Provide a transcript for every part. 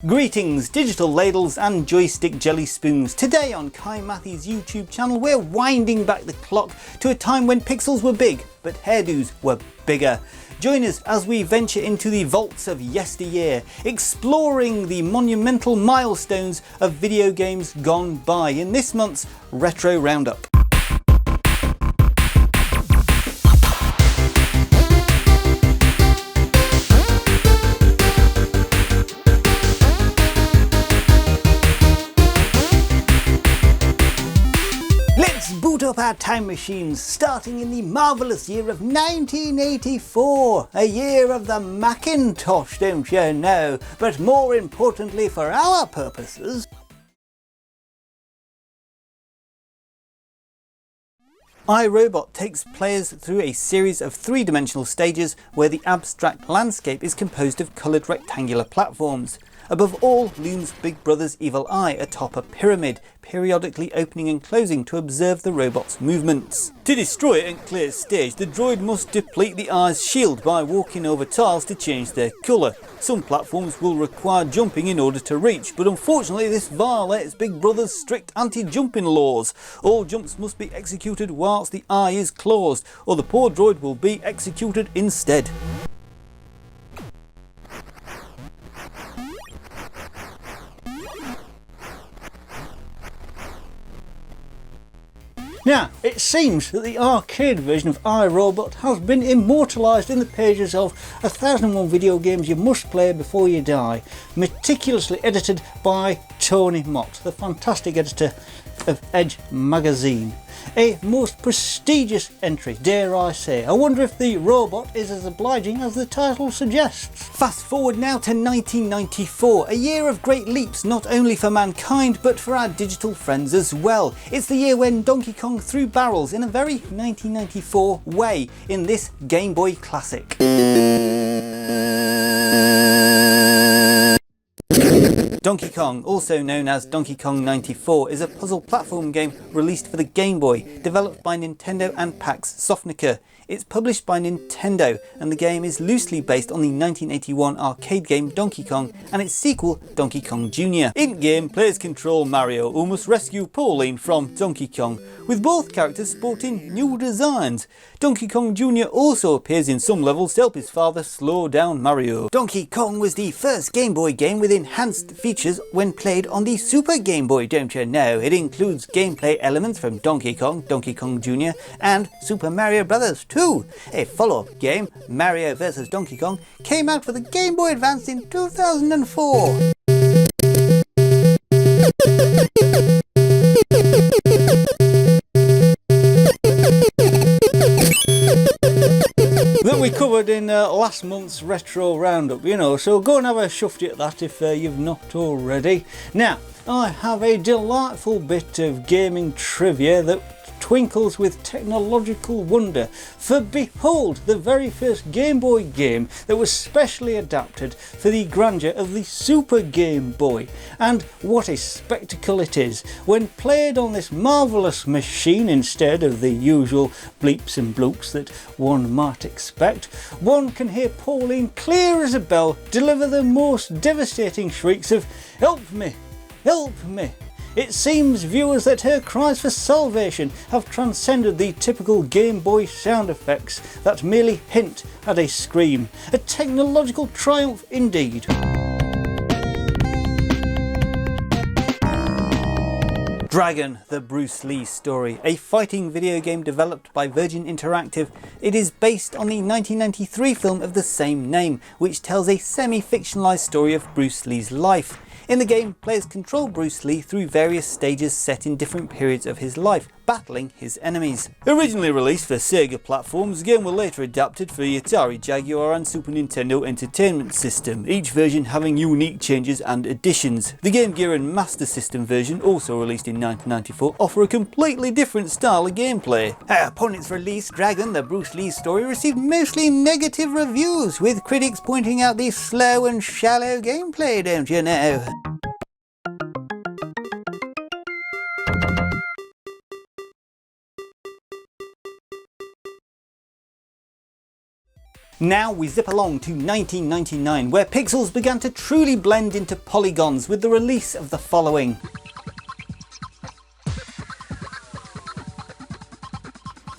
Greetings digital ladles and joystick jelly spoons. Today on Kohigh Mathy's YouTube channel we're winding back the clock to a time when pixels were big but hairdos were bigger. Join us as we venture into the vaults of yesteryear, exploring the monumental milestones of video games gone by in this month's Retro Roundup. Boot up our time machines, starting in the marvellous year of 1984, a year of the Macintosh, don't you know, but more importantly for our purposes, iRobot takes players through a series of three-dimensional stages where the abstract landscape is composed of coloured rectangular platforms. Above all looms Big Brother's evil eye atop a pyramid, periodically opening and closing to observe the robot's movements. To destroy it and clear stage, the droid must deplete the eye's shield by walking over tiles to change their colour. Some platforms will require jumping in order to reach, but unfortunately this violates Big Brother's strict anti-jumping laws. All jumps must be executed whilst the eye is closed, or the poor droid will be executed instead. Now, it seems that the arcade version of iRobot has been immortalised in the pages of 1001 Video Games You Must Play Before You Die, meticulously edited by Tony Mott, the fantastic editor of Edge magazine. A most prestigious entry, dare I say. I wonder if the robot is as obliging as the title suggests. Fast forward now to 1994, a year of great leaps not only for mankind but for our digital friends as well. It's the year when Donkey Kong threw barrels in a very 1994 way in this Game Boy classic. Donkey Kong, also known as Donkey Kong 94, is a puzzle platform game released for the Game Boy, developed by Nintendo and Pax Softnica. It's published by Nintendo, and the game is loosely based on the 1981 arcade game Donkey Kong and its sequel Donkey Kong Jr. In-game, players control Mario, who must rescue Pauline from Donkey Kong, with both characters sporting new designs. Donkey Kong Jr. also appears in some levels to help his father slow down Mario. Donkey Kong was the first Game Boy game with enhanced features when played on the Super Game Boy, don't you know? It includes gameplay elements from Donkey Kong, Donkey Kong Jr. and Super Mario Bros. 2. A follow-up game, Mario vs. Donkey Kong, came out for the Game Boy Advance in 2004. That we covered in last month's Retro Roundup, you know, so go and have a shufty at that if you've not already. Now, I have a delightful bit of gaming trivia that twinkles with technological wonder, for behold the very first Game Boy game that was specially adapted for the grandeur of the Super Game Boy, and what a spectacle it is when played on this marvellous machine instead of the usual bleeps and bloops that one might expect. One can hear Pauline clear as a bell deliver the most devastating shrieks of "Help me! Help me!" It seems, viewers, that her cries for salvation have transcended the typical Game Boy sound effects that merely hint at a scream. A technological triumph indeed. Dragon, the Bruce Lee story, a fighting video game developed by Virgin Interactive. It is based on the 1993 film of the same name, which tells a semi-fictionalized story of Bruce Lee's life. In the game, players control Bruce Lee through various stages set in different periods of his life, battling his enemies. Originally released for Sega platforms, the game was later adapted for the Atari Jaguar and Super Nintendo Entertainment System, each version having unique changes and additions. The Game Gear and Master System version, also released in 1994, offer a completely different style of gameplay. Upon its release, Dragon, the Bruce Lee story, received mostly negative reviews, with critics pointing out the slow and shallow gameplay, don't you know? Now we zip along to 1999, where pixels began to truly blend into polygons with the release of the following.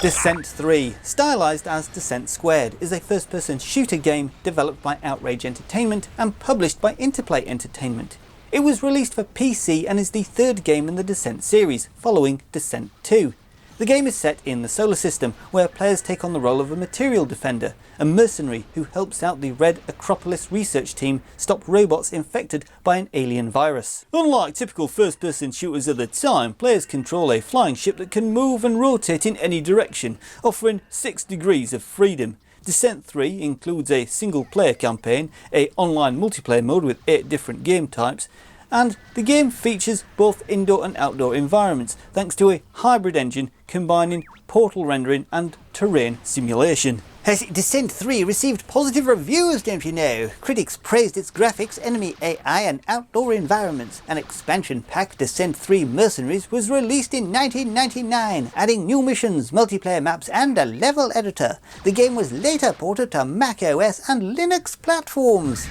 Descent 3, stylised as Descent Squared, is a first-person shooter game developed by Outrage Entertainment and published by Interplay Entertainment. It was released for PC and is the third game in the Descent series, following Descent 2. The game is set in the solar system, where players take on the role of a material defender, a mercenary who helps out the Red Acropolis research team stop robots infected by an alien virus. Unlike typical first-person shooters of the time, players control a flying ship that can move and rotate in any direction, offering 6 degrees of freedom. Descent 3 includes a single-player campaign, an online multiplayer mode with 8 different game types, and the game features both indoor and outdoor environments thanks to a hybrid engine combining portal rendering and terrain simulation. Descent 3 received positive reviews, don't you know? Critics praised its graphics, enemy AI and outdoor environments. An expansion pack, Descent 3 Mercenaries, was released in 1999, adding new missions, multiplayer maps and a level editor. The game was later ported to Mac OS and Linux platforms.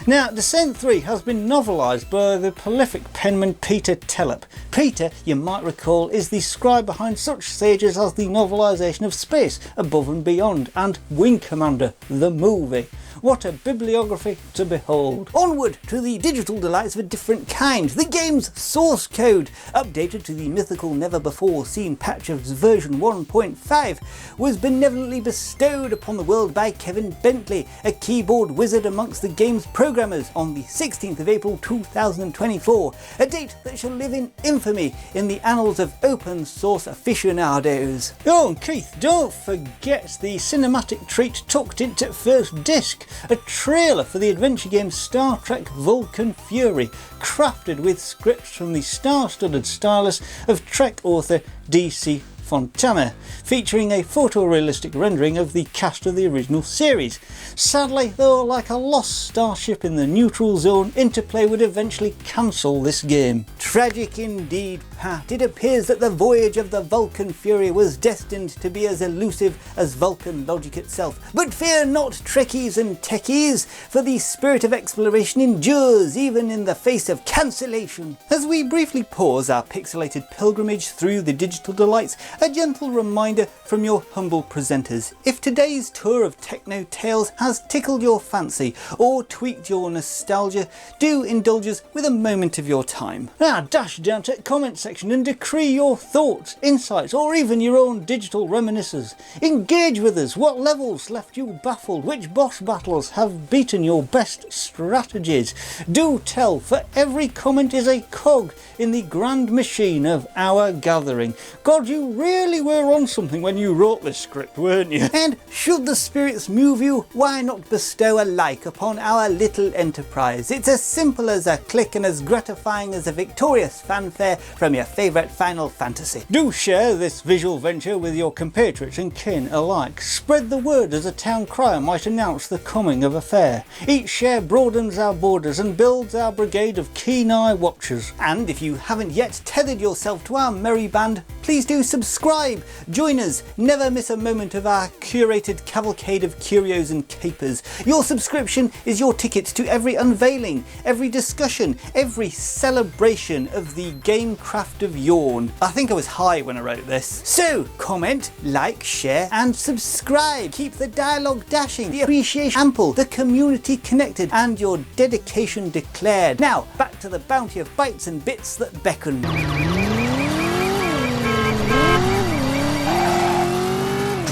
Now, Descent 3 has been novelised by the prolific penman Peter Tellep. Peter, you might recall, is the scribe behind such sages as the novelisation of Space, Above and Beyond, and Wing Commander, the movie. What a bibliography to behold. Onward to the digital delights of a different kind. The game's source code, updated to the mythical never-before-seen patch of version 1.5, was benevolently bestowed upon the world by Kevin Bentley, a keyboard wizard amongst the game's programmers, on the 16th of April 2024, a date that shall live in infamy in the annals of open source aficionados. Oh, and Keith, don't forget the cinematic treat tucked into first disc. A trailer for the adventure game Star Trek Vulcan Fury, crafted with scripts from the star-studded stylus of Trek author DC Fontanez, featuring a photorealistic rendering of the cast of the original series. Sadly, though, like a lost starship in the neutral zone, Interplay would eventually cancel this game. Tragic indeed, Pat. It appears that the voyage of the Vulcan Fury was destined to be as elusive as Vulcan logic itself. But fear not, Trekkies and Techies, for the spirit of exploration endures even in the face of cancellation. As we briefly pause our pixelated pilgrimage through the digital delights, a gentle reminder from your humble presenters. If today's tour of Techno Tales has tickled your fancy or tweaked your nostalgia, do indulge us with a moment of your time. Now dash down to the comment section and decree your thoughts, insights or even your own digital reminiscences. Engage with us. What levels left you baffled? Which boss battles have beaten your best strategies? Do tell, for every comment is a cog in the grand machine of our gathering. God, you really were on something when you wrote this script, weren't you? And should the spirits move you, why not bestow a like upon our little enterprise? It's as simple as a click and as gratifying as a victorious fanfare from your favourite Final Fantasy. Do share this visual venture with your compatriots and kin alike. Spread the word as a town crier might announce the coming of a fair. Each share broadens our borders and builds our brigade of keen-eye watchers. And if you haven't yet tethered yourself to our merry band, please do subscribe. Join us. Never miss a moment of our curated cavalcade of curios and capers. Your subscription is your ticket to every unveiling, every discussion, every celebration of the gamecraft of yawn. I think I was high when I wrote this. So comment, like, share and subscribe. Keep the dialogue dashing, the appreciation ample, the community connected and your dedication declared. Now back to the bounty of bytes and bits that beckon.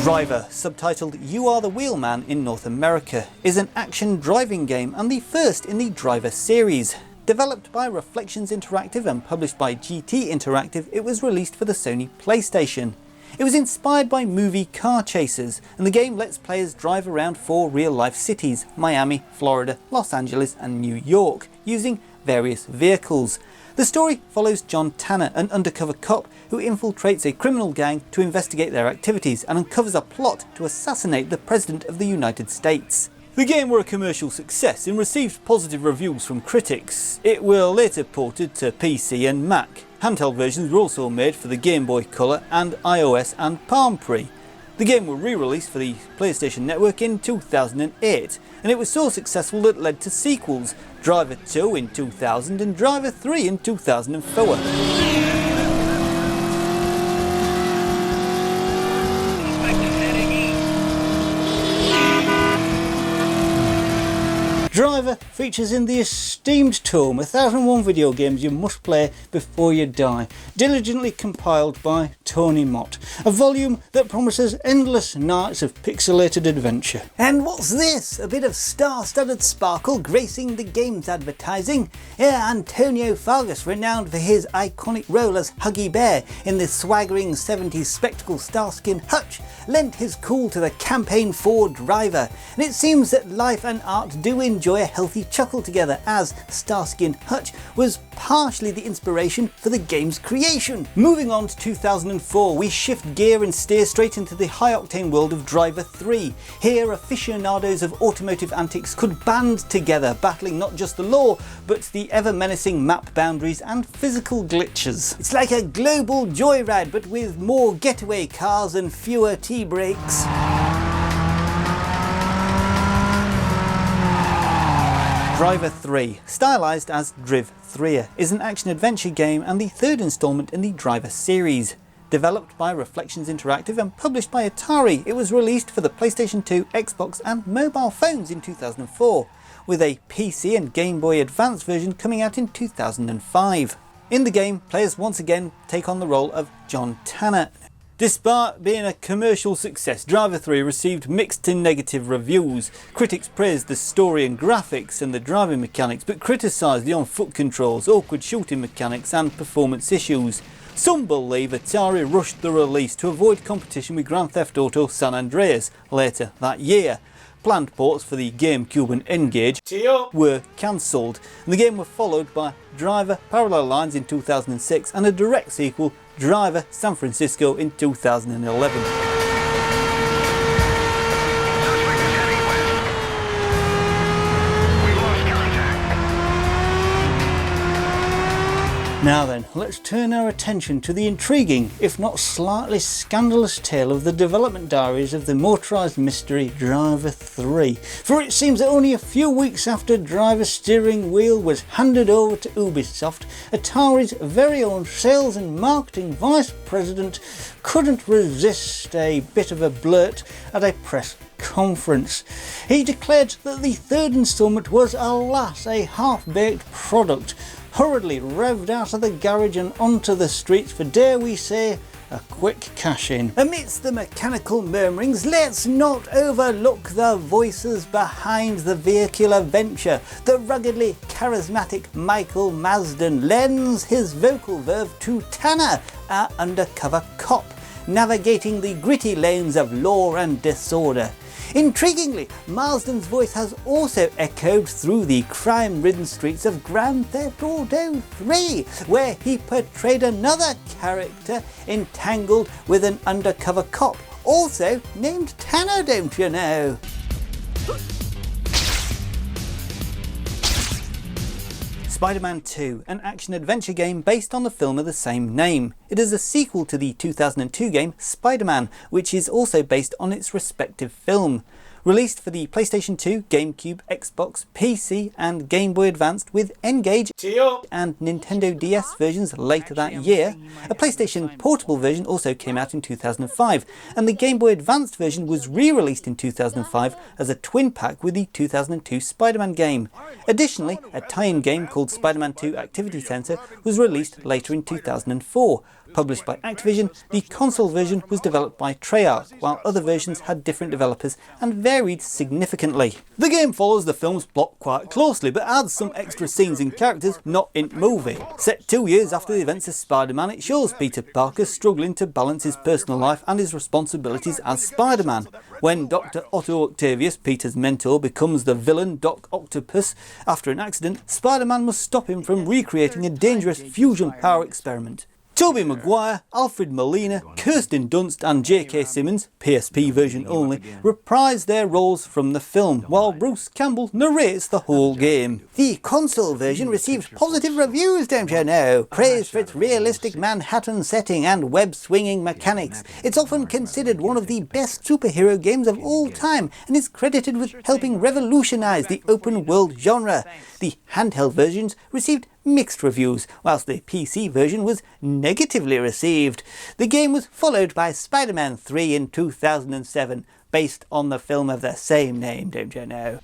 Driver, subtitled You Are the Wheelman in North America, is an action driving game and the first in the Driver series. Developed by Reflections Interactive and published by GT Interactive, it was released for the Sony PlayStation. It was inspired by movie Car Chasers, and the game lets players drive around 4 real-life cities, Miami, Florida, Los Angeles and New York, using various vehicles. The story follows John Tanner, an undercover cop who infiltrates a criminal gang to investigate their activities and uncovers a plot to assassinate the President of the United States. The game were a commercial success and received positive reviews from critics. It were later ported to PC and Mac. Handheld versions were also made for the Game Boy Color and iOS and Palm Pre. The game were re-released for the PlayStation Network in 2008, and it was so successful that it led to sequels, Driver 2 in 2000 and Driver 3 in 2004. Driver features in the esteemed tome 1001 video games you must play before you die, diligently compiled by Tony Mott, a volume that promises endless nights of pixelated adventure. And what's this? A bit of star-studded sparkle gracing the game's advertising? Antonio Fargas, renowned for his iconic role as Huggy Bear in the swaggering 70s spectacle Starsky and Hutch, lent his cool to the campaign for Driver, and it seems that life and art do enjoy a healthy chuckle together, as Starsky and Hutch was partially the inspiration for the game's creation. Moving on to 2004, we shift gear and steer straight into the high-octane world of Driver 3. Here, aficionados of automotive antics could band together, battling not just the law, but the ever-menacing map boundaries and physical glitches. It's like a global joyride, but with more getaway cars and fewer T-brakes. Driver 3, stylised as Driv 3, is an action-adventure game and the third instalment in the Driver series. Developed by Reflections Interactive and published by Atari, it was released for the PlayStation 2, Xbox and mobile phones in 2004, with a PC and Game Boy Advance version coming out in 2005. In the game, players once again take on the role of John Tanner. Despite being a commercial success, Driver 3 received mixed to negative reviews. Critics praised the story and graphics and the driving mechanics, but criticised the on-foot controls, awkward shooting mechanics and performance issues. Some believe Atari rushed the release to avoid competition with Grand Theft Auto San Andreas later that year. Planned ports for the GameCube and N-Gage were cancelled, and the game was followed by Driver Parallel Lines in 2006 and a direct sequel, Driver San Francisco, in 2011. Now then, let's turn our attention to the intriguing, if not slightly scandalous tale of the development diaries of the motorised mystery Driver 3. For it seems that only a few weeks after Driver's steering wheel was handed over to Ubisoft, Atari's very own sales and marketing vice president couldn't resist a bit of a blurt at a press conference. He declared that the third instalment was, alas, a half-baked product, hurriedly revved out of the garage and onto the streets for, dare we say, a quick cash-in. Amidst the mechanical murmurings, let's not overlook the voices behind the vehicular venture. The ruggedly charismatic Michael Marsden lends his vocal verve to Tanner, our undercover cop, navigating the gritty lanes of law and disorder. Intriguingly, Marsden's voice has also echoed through the crime-ridden streets of Grand Theft Auto 3, where he portrayed another character entangled with an undercover cop, also named Tanner, don't you know? Spider-Man 2, an action-adventure game based on the film of the same name. It is a sequel to the 2002 game Spider-Man, which is also based on its respective film. Released for the PlayStation 2, GameCube, Xbox, PC and Game Boy Advance with N-Gage and Nintendo DS versions later that year, a PlayStation Portable version also came out in 2005, and the Game Boy Advance version was re-released in 2005 as a twin pack with the 2002 Spider-Man game. Additionally, a tie-in game called Spider-Man 2 Activity Center was released later in 2004. Published by Activision, the console version was developed by Treyarch, while other versions had different developers and varied significantly. The game follows the film's plot quite closely, but adds some extra scenes and characters not in the movie. Set 2 years after the events of Spider-Man, it shows Peter Parker struggling to balance his personal life and his responsibilities as Spider-Man. When Dr. Otto Octavius, Peter's mentor, becomes the villain Doc Octopus after an accident, Spider-Man must stop him from recreating a dangerous fusion power experiment. Tobey Maguire, Alfred Molina, Kirsten Dunst and J.K. Simmons, PSP version only, reprise their roles from the film, while Bruce Campbell narrates the whole game. The console version received positive reviews, don't you know? Praise for its realistic Manhattan setting and web-swinging mechanics. It's often considered one of the best superhero games of all time and is credited with helping revolutionise the open-world genre. The handheld versions received mixed reviews, whilst the PC version was negatively received. The game was followed by Spider-Man 3 in 2007, based on the film of the same name, don't you know?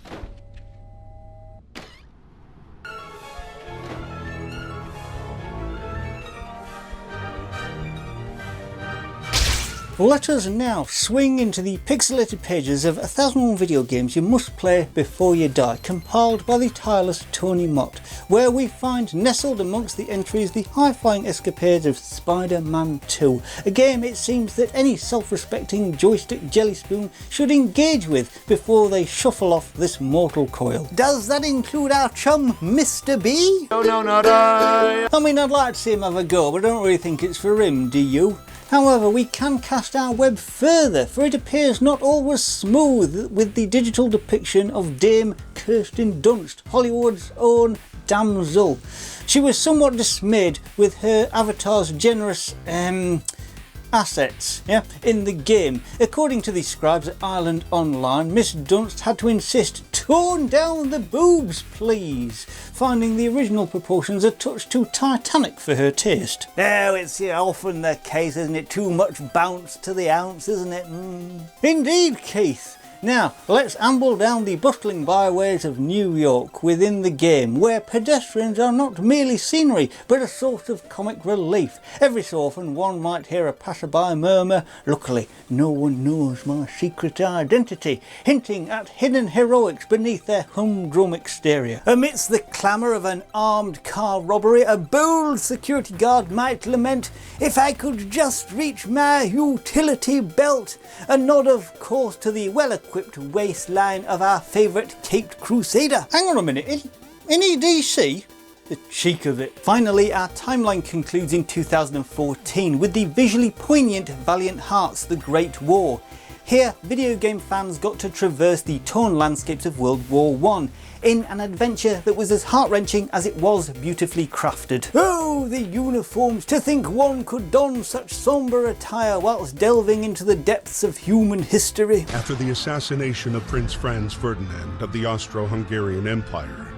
Let us now swing into the pixelated pages of 1001 video games you must play before you die, compiled by the tireless Tony Mott, where we find nestled amongst the entries the high-flying escapades of Spider-Man 2, a game it seems that any self-respecting joystick jelly spoon should engage with before they shuffle off this mortal coil. Does that include our chum Mr. B? No, not I. I mean, I'd like to see him have a go, but I don't really think it's for him, do you? However, we can cast our web further, for it appears not all was smooth with the digital depiction of Dame Kirsten Dunst, Hollywood's own damsel. She was somewhat dismayed with her avatar's generous assets in the game. According to the scribes at Ireland Online, Miss Dunst had to insist, "Tone down the boobs, please," finding the original proportions a touch too titanic for her taste. Oh, it's often the case, isn't it? Too much bounce to the ounce, isn't it? Indeed, Keith. Now, let's amble down the bustling byways of New York within the game, where pedestrians are not merely scenery, but a source of comic relief. Every so often one might hear a passerby murmur, "Luckily, no one knows my secret identity," hinting at hidden heroics beneath their humdrum exterior. Amidst the clamour of an armed car robbery, a bold security guard might lament, "If I could just reach my utility belt," a nod of course to the well-equipped waistline of our favourite caped crusader. Hang on a minute, in EDC? The cheek of it. Finally, our timeline concludes in 2014 with the visually poignant Valiant Hearts: The Great War. Here, video game fans got to traverse the torn landscapes of World War I in an adventure that was as heart-wrenching as it was beautifully crafted. Oh, the uniforms! To think one could don such sombre attire whilst delving into the depths of human history. After the assassination of Prince Franz Ferdinand of the Austro-Hungarian Empire.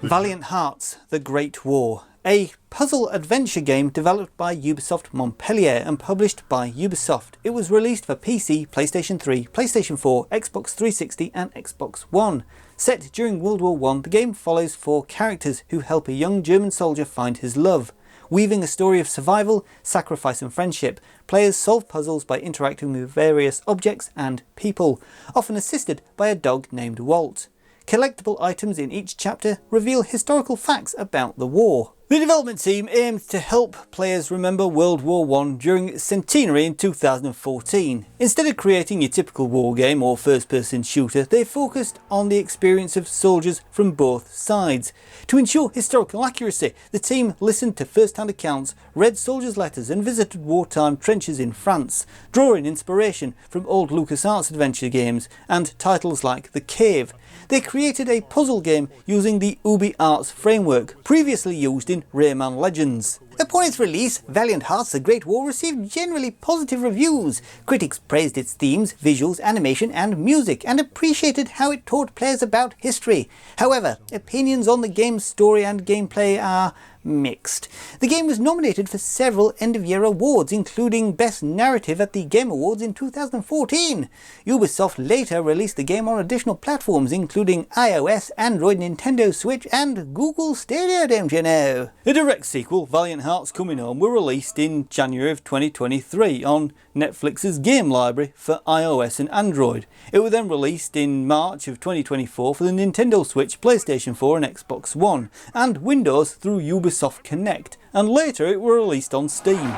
Valiant Hearts: The Great War. A puzzle adventure game developed by Ubisoft Montpellier and published by Ubisoft. It was released for PC, PlayStation 3, PlayStation 4, Xbox 360 and Xbox One. Set during World War I, the game follows 4 characters who help a young German soldier find his love. Weaving a story of survival, sacrifice and friendship, players solve puzzles by interacting with various objects and people, often assisted by a dog named Walt. Collectible items in each chapter reveal historical facts about the war. The development team aimed to help players remember World War I during its centenary in 2014. Instead of creating your typical war game or first-person shooter, they focused on the experience of soldiers from both sides. To ensure historical accuracy, the team listened to first-hand accounts, read soldiers' letters and visited wartime trenches in France, drawing inspiration from old LucasArts adventure games and titles like The Cave. They created a puzzle game using the UbiArts framework, previously used in Rayman Legends. Upon its release, Valiant Hearts: The Great War received generally positive reviews. Critics praised its themes, visuals, animation and music, and appreciated how it taught players about history. However, opinions on the game's story and gameplay are mixed. The game was nominated for several end-of-year awards, including Best Narrative at the Game Awards in 2014. Ubisoft later released the game on additional platforms, including iOS, Android, Nintendo Switch and Google Stadia, don't you know? A direct sequel, Valiant Hearts Coming Home, were released in January of 2023 on Netflix's game library for iOS and Android. It was then released in March of 2024 for the Nintendo Switch, PlayStation 4 and Xbox One, and Windows through Ubisoft Connect, and later it were released on Steam.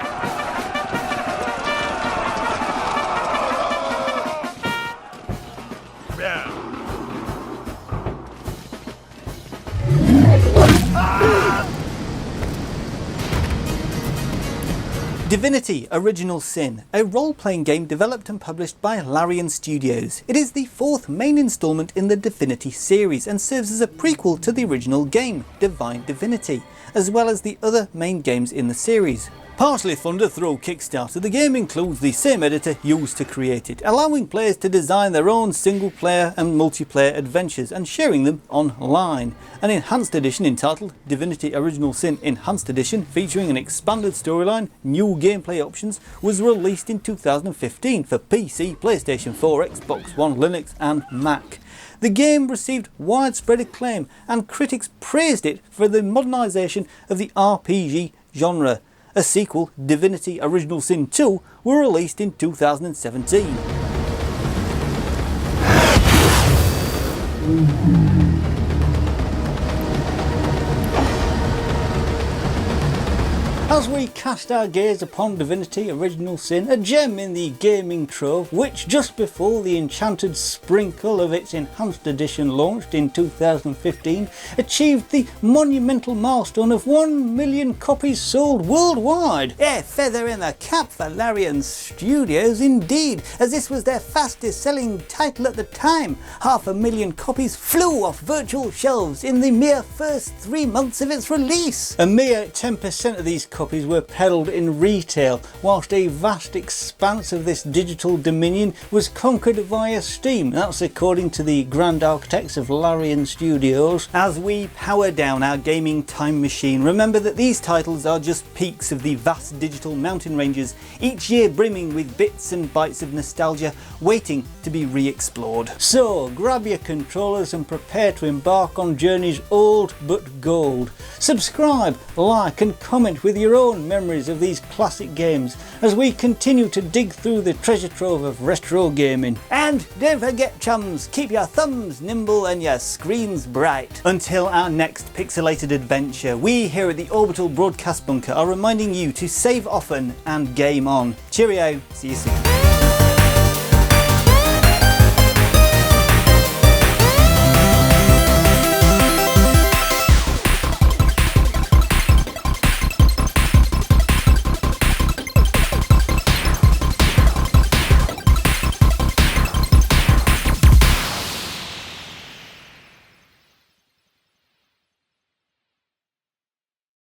Divinity Original Sin, a role-playing game developed and published by Larian Studios. It is the fourth main instalment in the Divinity series and serves as a prequel to the original game, Divine Divinity, as well as the other main games in the series. Partially funded through Kickstarter, the game includes the same editor used to create it, allowing players to design their own single-player and multiplayer adventures and sharing them online. An enhanced edition entitled Divinity Original Sin Enhanced Edition, featuring an expanded storyline, new gameplay options, was released in 2015 for PC, PlayStation 4, Xbox One, Linux and Mac. The game received widespread acclaim and critics praised it for the modernisation of the RPG genre. A sequel, Divinity Original Sin 2, were released in 2017. As we cast our gaze upon Divinity Original Sin, a gem in the gaming trove, which just before the enchanted sprinkle of its enhanced edition launched in 2015, achieved the monumental milestone of 1 million copies sold worldwide. A feather in the cap for Larian Studios indeed, as this was their fastest selling title at the time. 500,000 copies flew off virtual shelves in the mere first 3 months of its release. A mere 10% of these copies were peddled in retail, whilst a vast expanse of this digital dominion was conquered via Steam. That's according to the grand architects of Larian Studios. As we power down our gaming time machine, remember that these titles are just peaks of the vast digital mountain ranges, each year brimming with bits and bytes of nostalgia waiting to be re-explored. So grab your controllers and prepare to embark on journeys old but gold. Subscribe, like and comment with your own memories of these classic games as we continue to dig through the treasure trove of retro gaming. And don't forget, chums, keep your thumbs nimble and your screens bright. Until our next pixelated adventure, we here at the Orbital Broadcast Bunker are reminding you to save often and game on. Cheerio, see you soon.